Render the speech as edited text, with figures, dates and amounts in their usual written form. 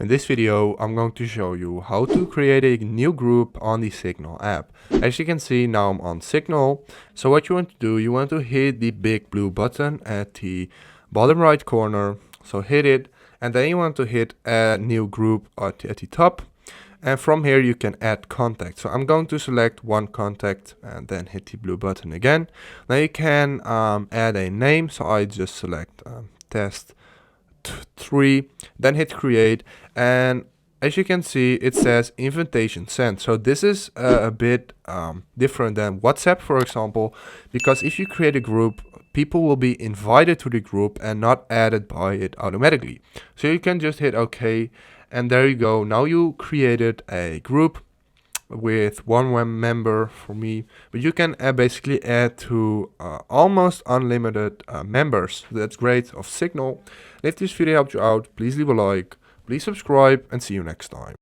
In this video, I'm going to show you how to create a new group on the Signal app. As you can see, now I'm on Signal. So what you want to do, you want to hit the big blue button at the bottom right corner. So hit it, and then you want to hit add new group at the top. And from here you can add contact. So I'm going to select one contact and then hit the blue button again. Now you can add a name. So I just select test 3, then hit create, and as you can see it says invitation sent. So this is a bit different than WhatsApp, for example, because if you create a group, people will be invited to the group and not added by it automatically. So you can just hit OK, and there you go. Now you created a group with one member for me, but you can basically add to almost unlimited members. That's great of Signal. And if this video helped you out, please leave a like, please subscribe, and see you next time.